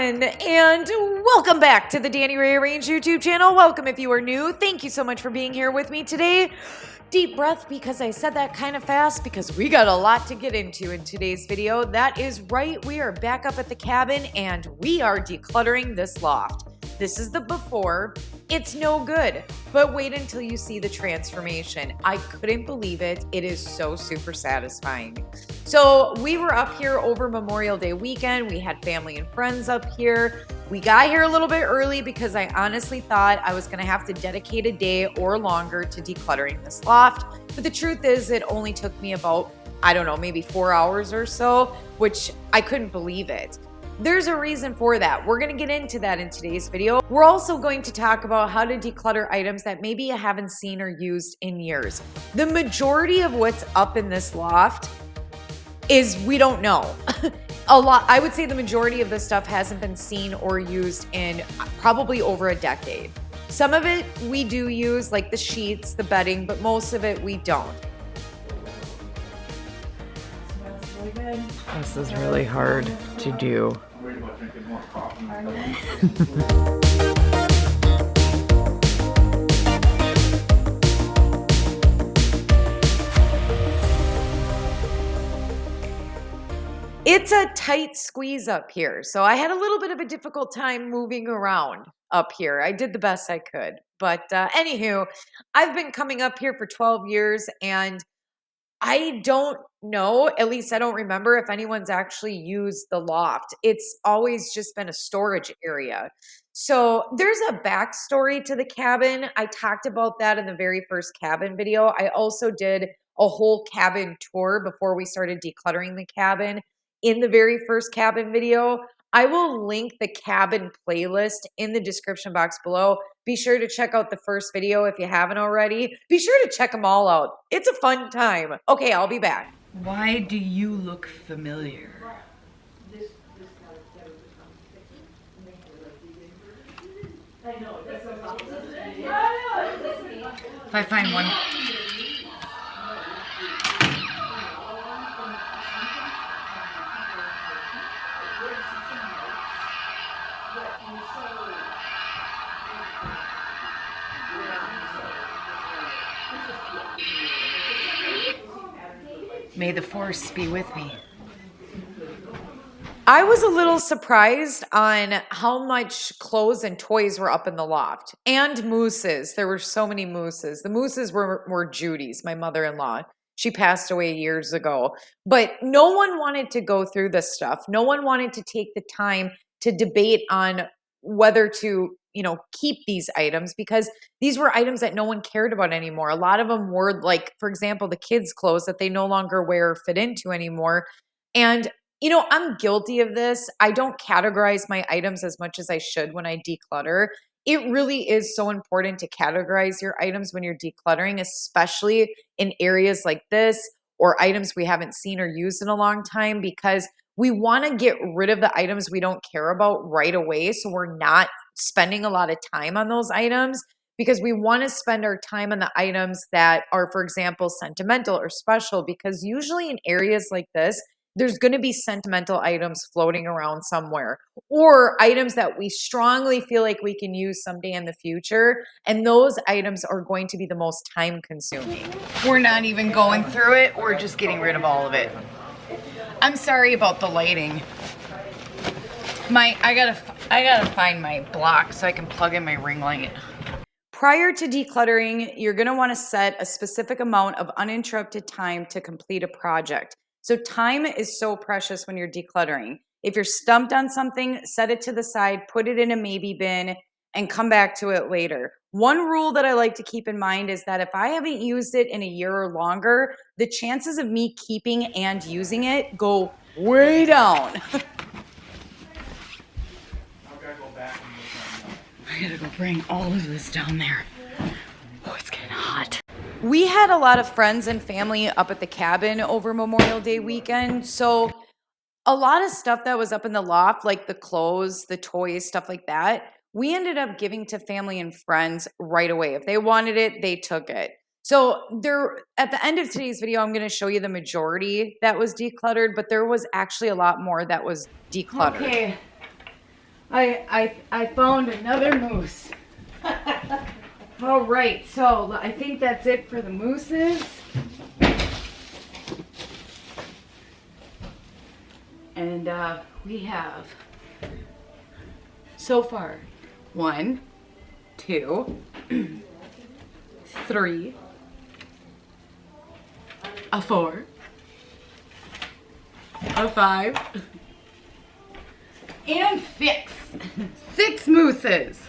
everyone, and welcome back to the Danny Rearrange YouTube channel. Welcome if you are new. Thank you so much for being here with me today. Deep breath because I said that kind of fast because we got a lot to get into in today's video. That is right, we are back up at the cabin and we are decluttering this loft. This is the before. It's no good, but wait until you see the transformation. I couldn't believe it. It is so super satisfying. So we were up here over Memorial Day weekend. We had family and friends up here. We got here a little bit early because I honestly thought I was gonna have to dedicate a day or longer to decluttering this loft. But the truth is it only took me about, I don't know, maybe 4 hours or so, which I couldn't believe it. There's a reason for that. We're gonna get into that in today's video. We're also going to talk about how to declutter items that maybe you haven't seen or used in years. The majority of what's up in this loft is we don't know. I would say the majority of this stuff hasn't been seen or used in probably over a decade. Some of it we do use, like the sheets, the bedding, but most of it we don't. This is really hard to do. It's a tight squeeze up here, so I had a little bit of a difficult time moving around up here. I did the best I could, but anywho, I've been coming up here for 12 years and I don't know, at least I don't remember if anyone's actually used the loft. It's always just been a storage area. So there's a backstory to the cabin. I talked about that in the very first cabin video. I also did a whole cabin tour before we started decluttering the cabin in the very first cabin video. I will link the cabin playlist in the description box below. Be sure to check out the first video if you haven't already. Be sure to check them all out. It's a fun time. Okay, I'll be back. Why do you look familiar? If I find one. May the force be with me. I was a little surprised on how much clothes and toys were up in the loft. And mooses. There were so many mooses. The mooses were Judy's, my mother-in-law. She passed away years ago. But no one wanted to go through this stuff. No one wanted to take the time to debate on whether to, keep these items because these were items that no one cared about anymore. A lot of them were like, for example, the kids' clothes that they no longer wear or fit into anymore. And I'm guilty of this. I don't categorize my items as much as I should when I declutter. It really is so important to categorize your items when you're decluttering, especially in areas like this or items we haven't seen or used in a long time, because we want to get rid of the items we don't care about right away. So we're not spending a lot of time on those items because we want to spend our time on the items that are, for example, sentimental or special, because usually in areas like this, there's going to be sentimental items floating around somewhere or items that we strongly feel like we can use someday in the future. And those items are going to be the most time consuming. We're not even going through it. We're just getting rid of all of it. I'm sorry about the lighting. I gotta find my block so I can plug in my ring light. Prior to decluttering, you're going to want to set a specific amount of uninterrupted time to complete a project. So time is so precious when you're decluttering. If you're stumped on something, set it to the side, put it in a maybe bin, and come back to it later. One rule that I like to keep in mind is that if I haven't used it in a year or longer, the chances of me keeping and using it go way down. I gotta go bring all of this down there. Oh, it's getting hot. We had a lot of friends and family up at the cabin over Memorial Day weekend. So a lot of stuff that was up in the loft, like the clothes, the toys, stuff like that, we ended up giving to family and friends right away. If they wanted it, they took it. So there, at the end of today's video, I'm going to show you the majority that was decluttered, but there was actually a lot more that was decluttered. Okay, I found another moose. All right, so I think that's it for the mooses. And we have so far 1, 2, 3, a 4, a 5, and 6. 6 mooses.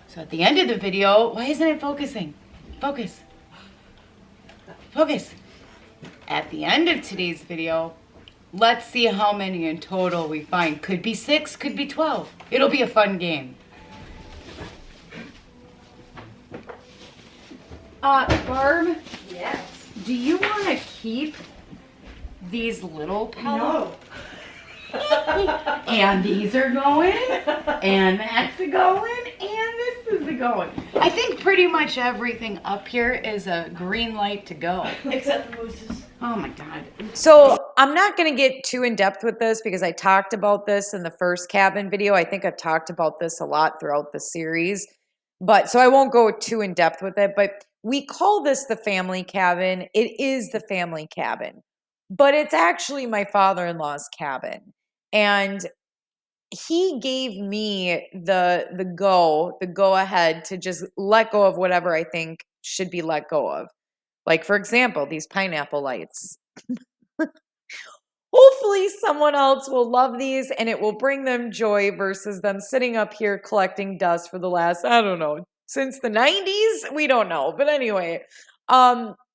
So at the end of the video, why isn't it focusing? Focus. Focus. At the end of today's video, let's see how many in total we find. Could be 6, could be 12. It'll be a fun game. Barb? Yes. Do you want to keep these little pellets? No. And these are going, and that's going, and this is going. I think pretty much everything up here is a green light to go. Except the mooses. Oh my God. So I'm not going to get too in depth with this because I talked about this in the first cabin video. I think I've talked about this a lot throughout the series, but so I won't go too in depth with it, but we call this the family cabin. It is the family cabin, but it's actually my father-in-law's cabin. And he gave me the go ahead to just let go of whatever I think should be let go of. Like, for example, these pineapple lights. Hopefully someone else will love these and it will bring them joy versus them sitting up here collecting dust for the last, I don't know, since the 90s? We don't know. But anyway,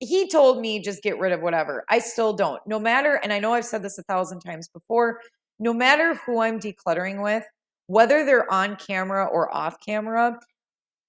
he told me just get rid of whatever. I still don't. No matter, and I know I've said this 1,000 times before, no matter who I'm decluttering with, whether they're on camera or off camera,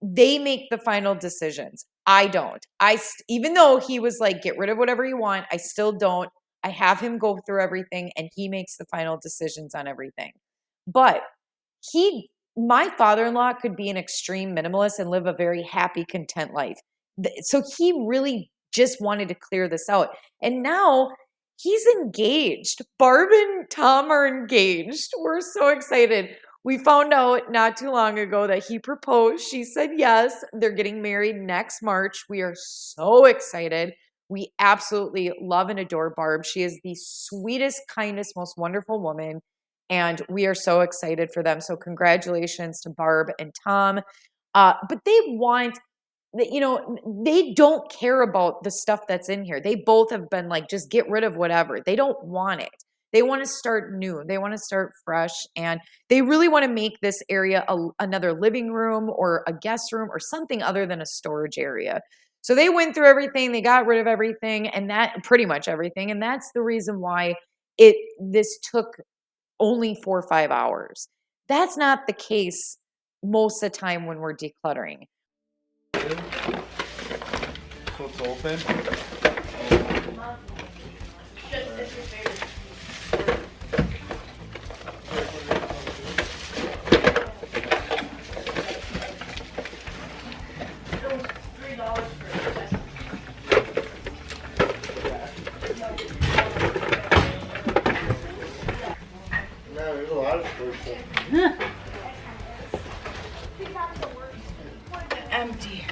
they make the final decisions. I don't. Even though he was like, get rid of whatever you want, I still don't. I have him go through everything and he makes the final decisions on everything. But my father-in-law could be an extreme minimalist and live a very happy, content life. So he really just wanted to clear this out. And now he's engaged. Barb and Tom are engaged. We're so excited. We found out not too long ago that he proposed. She said yes. They're getting married next March. We are so excited. We absolutely love and adore Barb. She is the sweetest, kindest, most wonderful woman. And we are so excited for them. So congratulations to Barb and Tom. But they want, they don't care about the stuff that's in here. They both have been like, just get rid of whatever. They don't want it. They want to start new. They want to start fresh. And they really want to make this area another living room or a guest room or something other than a storage area. So they went through everything. They got rid of everything and that pretty much everything. And that's the reason why this took only 4 or 5 hours. That's not the case most of the time when we're decluttering. So it's open. No, there's a lot of stuff. Empty.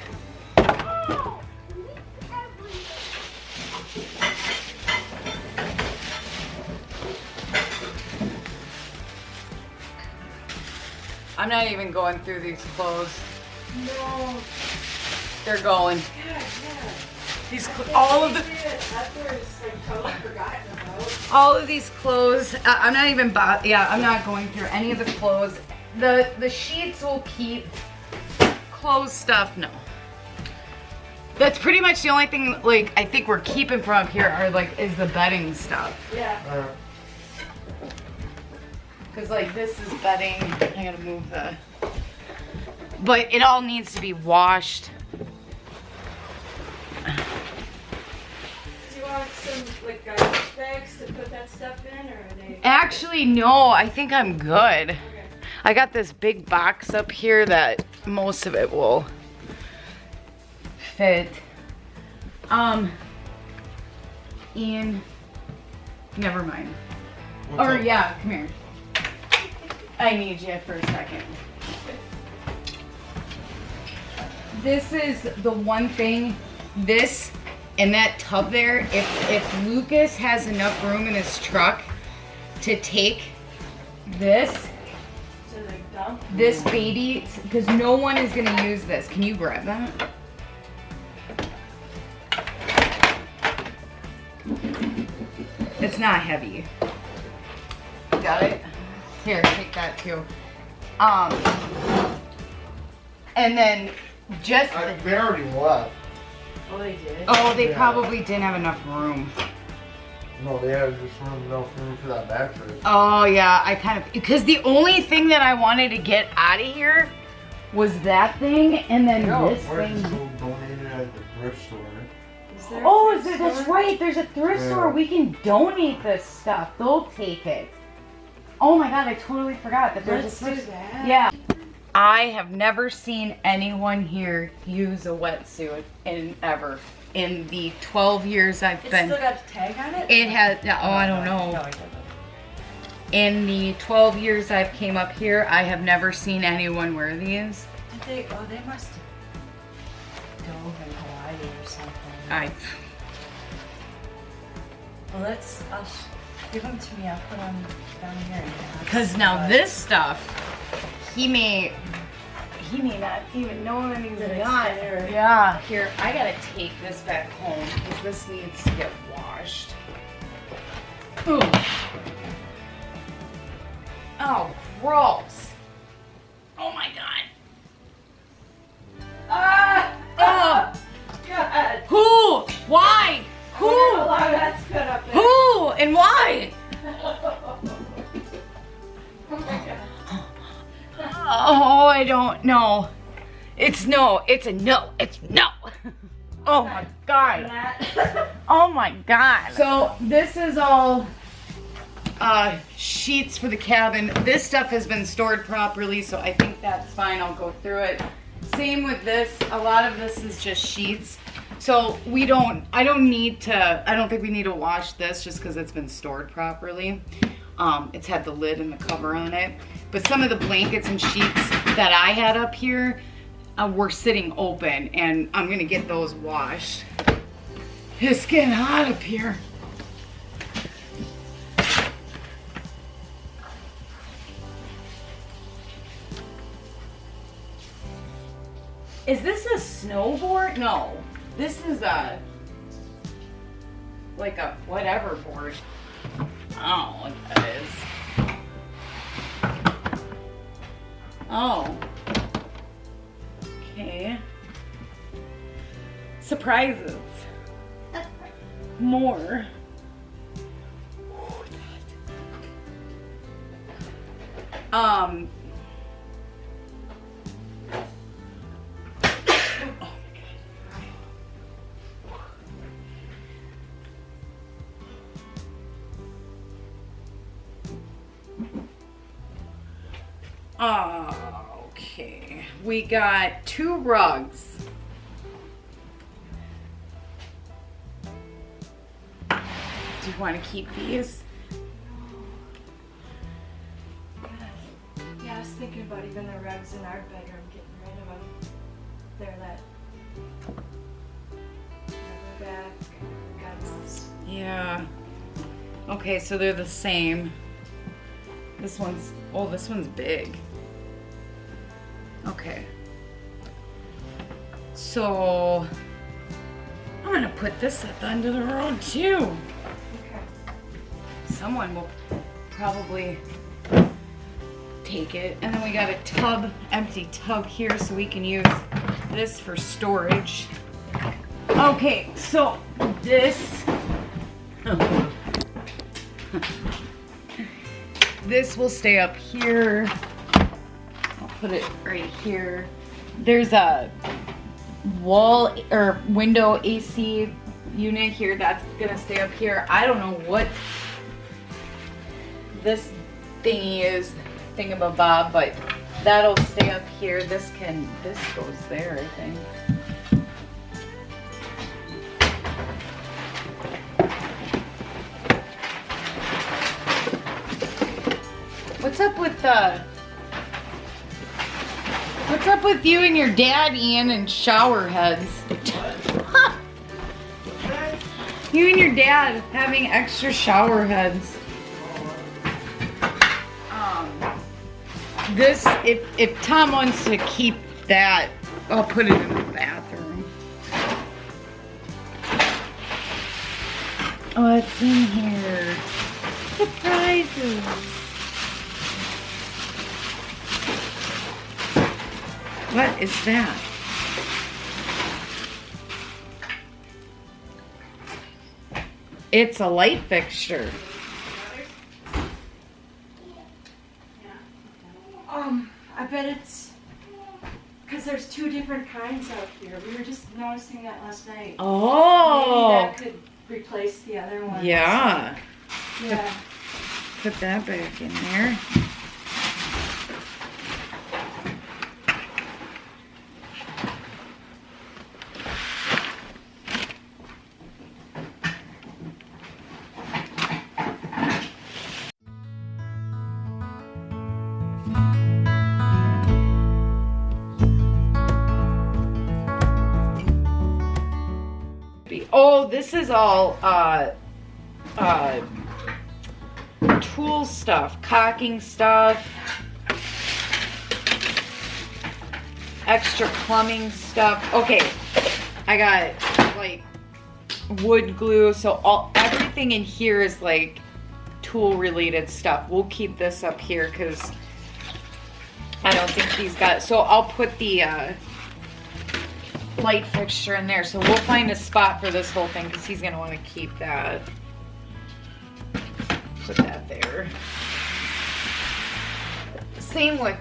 I'm not even going through these clothes. No. They're going. Yeah. All of the That's where it's like totally forgotten about. all of these clothes. I'm not even I'm not going through any of the clothes. The sheets will keep. Clothes stuff, no. That's pretty much the only thing like I think we're keeping from up here is the bedding stuff. Yeah. Cause like this is bedding. I gotta move but it all needs to be washed. Do you want some like garbage bags to put that stuff in, or are they? Actually, no, I think I'm good. Okay. I got this big box up here that most of it will fit. Ian, never mind. Come here. I need you for a second. This is the one thing, this and that tub there, if Lucas has enough room in his truck to take this this baby, because no one is going to use this. Can you grab that? It's not heavy. Got it? Here, take that too. And then just They already left. Oh, they did? oh, they Yeah. probably didn't have enough room. No, they had just enough room for that mattress. Oh yeah, I kind of, because the only thing that I wanted to get out of here was that thing and then this Where's thing. this little donated at the thrift store? Is there Oh, a is there, store? that's right. There's a thrift Yeah. store. We can donate this stuff. They'll take it. Oh my god, I totally forgot that there's Let's a do thrift. that. Yeah. I have never seen anyone here use a wetsuit in the 12 years I've It's been. still got a tag on it? It has. Oh, I don't know. No, it doesn't. In the 12 years I've came up here, I have never seen anyone wear these. Did they? Oh, they must have dove in Hawaii or something. Well, give them to me. I'll put them down here. Because now this stuff, he may not even know that he's That it's got. there. Yeah, here, I gotta take this back home because this needs to get washed. Ooh. Oh, gross. Oh my god. Ah! Oh, God! who? Why? Who? Oh, that's good up there. Who? And why? Oh my God. Oh, I don't know. It's no. It's a no. It's no. Oh my god. Oh my god. So this is all sheets for the cabin. This stuff has been stored properly, so I think that's fine. I'll go through it. Same with this. A lot of this is just sheets. So I don't think we need to wash this just because it's been stored properly. It's had the lid and the cover on it. But some of the blankets and sheets that I had up here were sitting open, and I'm gonna get those washed. It's getting hot up here. Is this a snowboard? No. This is like a whatever board. I don't know what that is. Oh. Okay. Surprises. More. Um. Okay, we got 2 rugs. Do you want to keep these? Yeah, I was thinking about even the rugs in our bedroom, getting rid of them. They're that rubber back, God knows. Yeah. Okay, so they're the same. This one's big. Okay. So I'm gonna put this at the end of the road too. Okay. Someone will probably take it. And then we got a tub, empty tub here, so we can use this for storage. Okay, so this this will stay up here. I'll put it right here. There's a wall or window AC unit here that's gonna stay up here. I don't know what this thingy is, thingamabob, but that'll stay up here. This goes there, I think. What's up with you and your dad, Ian, and shower heads? You and your dad having extra shower heads. This, if Tom wants to keep that, I'll put it in the bathroom. What's in here? Surprises. What is that? It's a light fixture. I bet it's because there's two different kinds out here. We were just noticing that last night. Oh. Maybe that could replace the other one. Yeah. So, yeah. Put that back in there. Oh, this is all tool stuff, caulking stuff, extra plumbing stuff. Okay, I got like wood glue, so everything in here is like tool related stuff. We'll keep this up here because I don't think he's got, so I'll put the light fixture in there. So we'll find a spot for this whole thing because he's gonna want to keep that. Put that there. Same with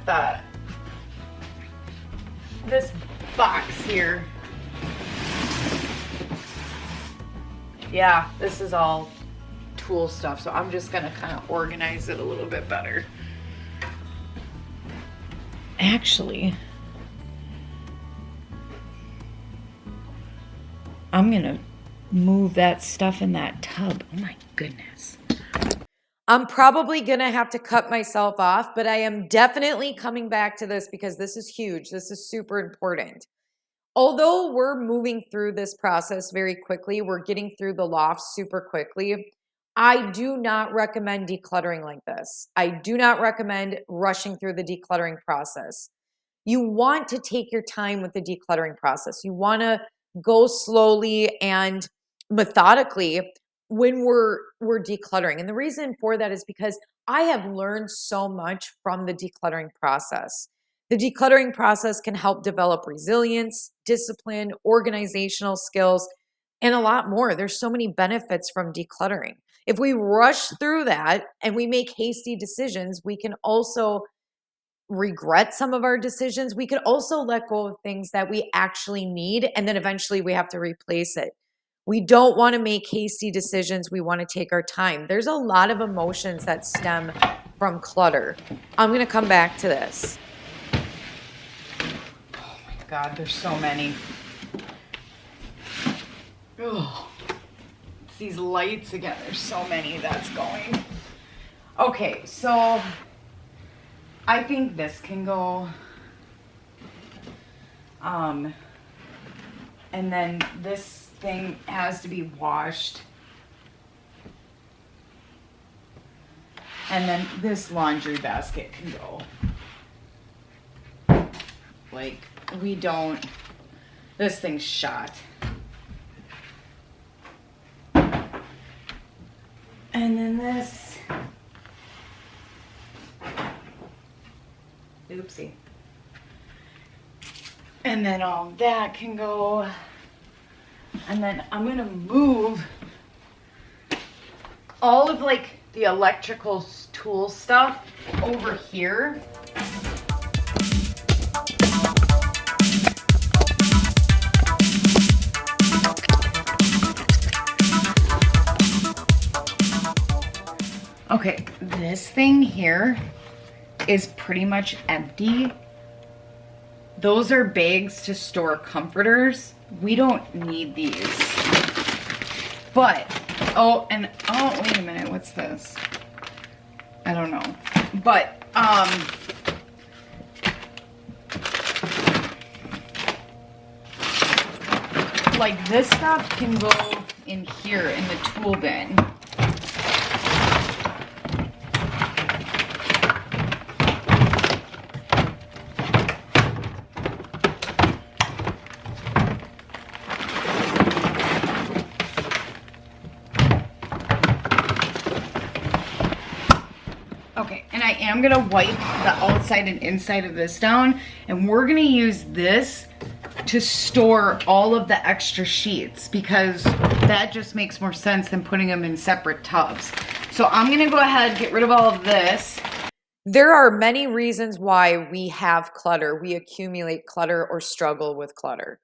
this box here. Yeah, this is all tool stuff, so I'm just gonna kind of organize it a little bit better. Actually, I'm gonna move that stuff in that tub. Oh my goodness. I'm probably going to have to cut myself off, but I am definitely coming back to this because this is huge. This is super important. Although we're moving through this process very quickly, we're getting through the loft super quickly, I do not recommend decluttering like this. I do not recommend rushing through the decluttering process. You want to take your time with the decluttering process. You want to go slowly and methodically when we're decluttering. And the reason for that is because I have learned so much from the decluttering process. The decluttering process can help develop resilience, discipline, organizational skills, and a lot more. There's so many benefits from decluttering. If we rush through that and we make hasty decisions, we can also regret some of our decisions. We could also let go of things that we actually need, and then eventually we have to replace it. We don't want to make hasty decisions. We want to take our time. There's a lot of emotions that stem from clutter. I'm going to come back to this. Oh my God, there's so many. Oh, it's these lights again. There's so many that's going. Okay, so I think this can go. And then this thing has to be washed. And then this laundry basket can go. Like, we don't, this thing's shot. And then this, oopsie. And then all that can go. And then I'm gonna move all of like the electrical tool stuff over here. Okay, this thing here is pretty much empty. Those are bags to store comforters. We don't need these. But, oh, wait a minute, what's this? I don't know. But, like this stuff can go in here in the tool bin. Okay, and I am gonna wipe the outside and inside of this down, and we're gonna use this to store all of the extra sheets because that just makes more sense than putting them in separate tubs. So I'm gonna go ahead and get rid of all of this. There are many reasons why we have clutter, we accumulate clutter or struggle with clutter.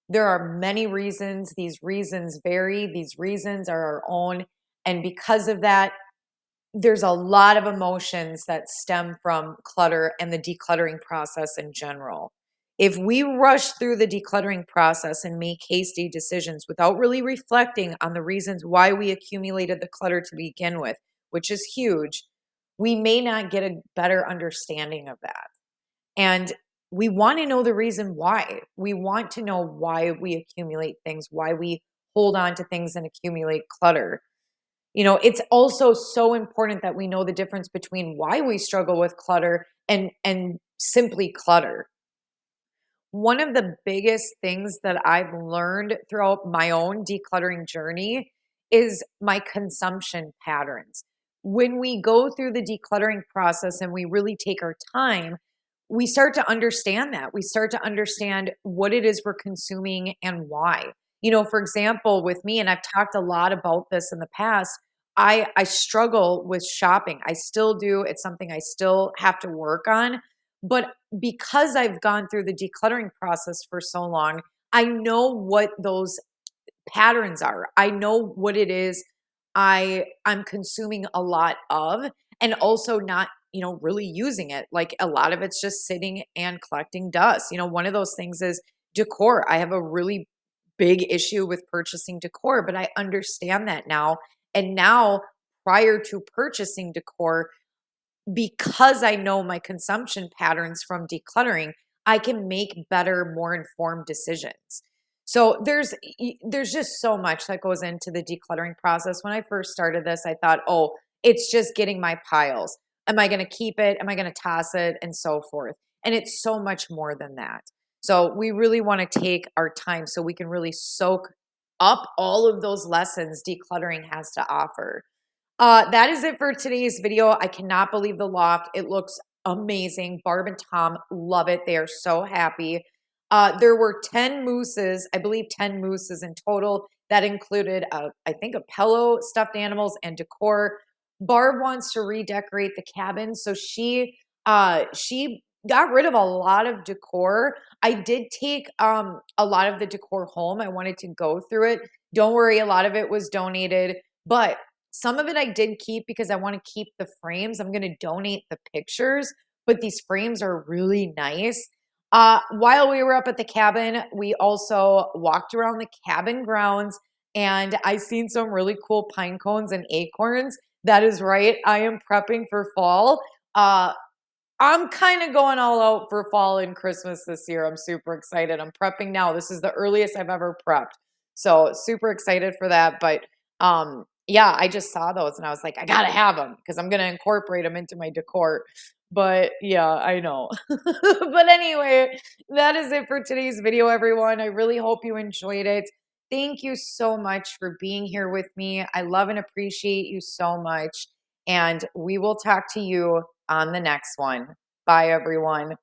There are many reasons. These reasons vary. These reasons are our own. And because of that, there's a lot of emotions that stem from clutter and the decluttering process in general. If we rush through the decluttering process and make hasty decisions without really reflecting on the reasons why we accumulated the clutter to begin with, which is huge, we may not get a better understanding of that. And we want to know the reason why. We want to know why we accumulate things, why we hold on to things and accumulate clutter. It's also so important that we know the difference between why we struggle with clutter and simply clutter. One of the biggest things that I've learned throughout my own decluttering journey is my consumption patterns. When we go through the decluttering process and we really take our time, we start to understand that. We start to understand what it is we're consuming and why. For example, with me, and I've talked a lot about this in the past, I struggle with shopping. I still do. It's something I still have to work on. But because I've gone through the decluttering process for so long, I know what those patterns are. I know what it is I'm consuming a lot of and also not, really using it. Like a lot of it's just sitting and collecting dust. One of those things is decor. I have a really big issue with purchasing decor, but I understand that now. And now prior to purchasing decor, because I know my consumption patterns from decluttering, I can make better, more informed decisions. So there's just so much that goes into the decluttering process. When I first started this, I thought, "Oh, it's just getting my piles. Am I going to keep it? Am I going to toss it?" and so forth. And it's so much more than that. So we really want to take our time so we can really soak up all of those lessons decluttering has to offer. That is it for today's video. I cannot believe the loft. It looks amazing. Barb and Tom love it. They are so happy. There were 10 mooses, I believe 10 mooses in total. That included, I think, a pillow, stuffed animals, and decor. Barb wants to redecorate the cabin, so she got rid of a lot of decor. I did take a lot of the decor home. I wanted to go through it. Don't worry, a lot of it was donated, but some of it I did keep because I want to keep the frames. I'm going to donate the pictures, but these frames are really nice. While we were up at the cabin, we also walked around the cabin grounds and I seen some really cool pine cones and acorns. That is right. I am prepping for fall. I'm kind of going all out for fall and Christmas this year. I'm super excited. I'm prepping now. This is the earliest I've ever prepped. So super excited for that. But yeah, I just saw those and I was like, I gotta have them because I'm gonna incorporate them into my decor. But yeah, I know. But anyway, that is it for today's video, everyone. I really hope you enjoyed it. Thank you so much for being here with me. I love and appreciate you so much. And we will talk to you on the next one. Bye, everyone.